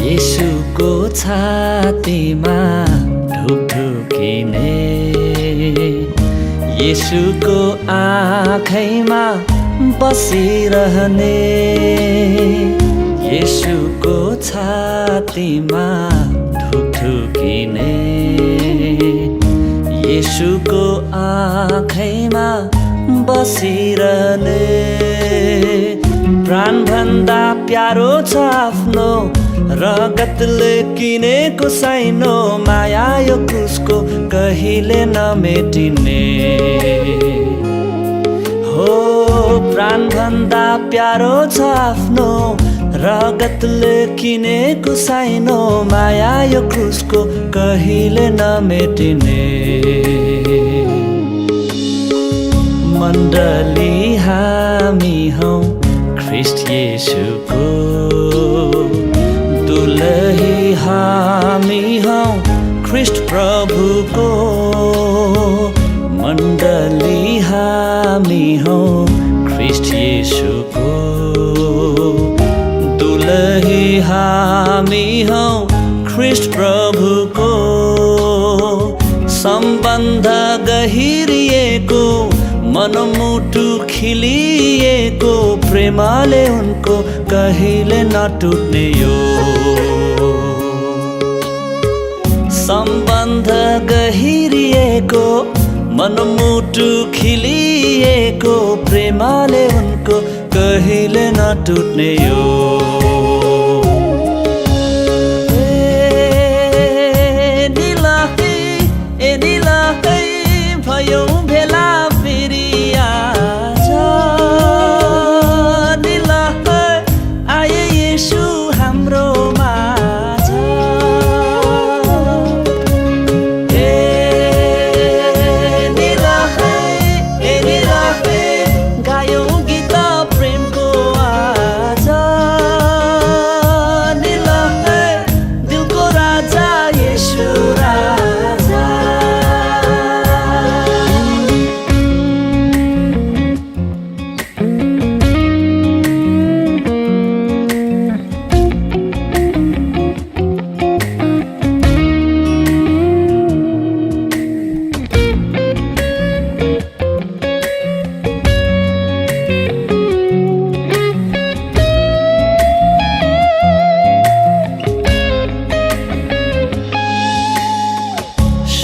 येशूको छातीमा ढुकढुकिने येशूको आँखैमा बसिरहने येशूको छातीमा ढुकढुकिने येशूको आँखैमा बसिरहने प्राणभन्दा प्यारो छ आफ्नो रगतले किनेको साइनो माया यो क्रुसको कहिले नमेटिने हो प्राणभन्दा प्यारो छ आफ्नो रगतले किनेको साइनो माया यो क्रुसको कहिले नमेटिने मण्डली हामी हौं ख्रिस्ट येशूको दुलही हामी हौं ख्रिस्ट प्रभुको मण्डली हामी हौं ख्रिस्ट येशूको दुलही हामी हौं ख्रिस्ट प्रभुको सम्बन्ध गहिरिएको मनमुटु खिलिएको प्रेमले उनको कहिले नटुट्ने यो सम्बन्ध गहिरिएको मनमुटु खिलिएको प्रेमले उनको कहिले नटुट्ने यो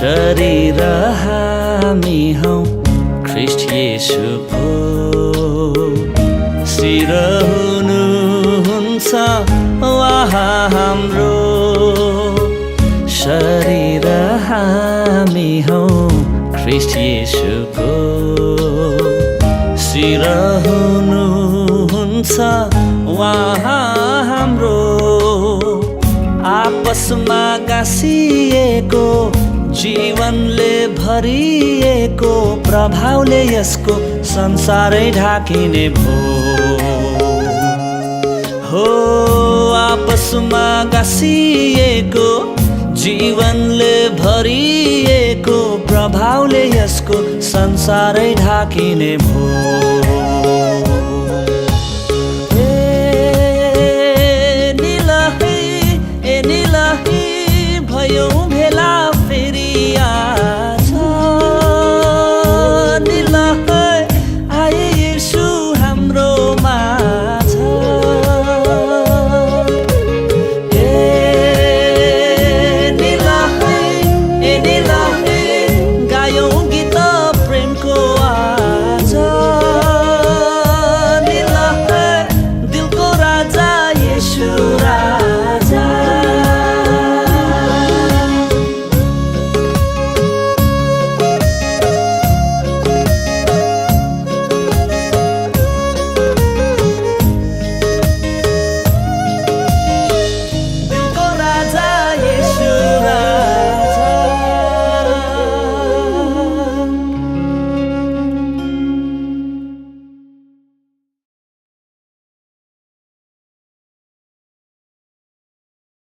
शरीर हामी हौं ख्रिस्ट येशूको शिर हुनुहुन्छ उहाँ हाम्रो शरीर हामी हौं ख्रिस्ट येशूको शिर हुनुहुन्छ उहाँ हाम्रो आपसमा गाँसिएको जीवनले भरिएको प्रभावले यसको संसारै ढाकिने भो हो आपसमा गाँसिएको जीवनले भरिएको प्रभावले यसको संसारै ढाकिने भो निलही भयो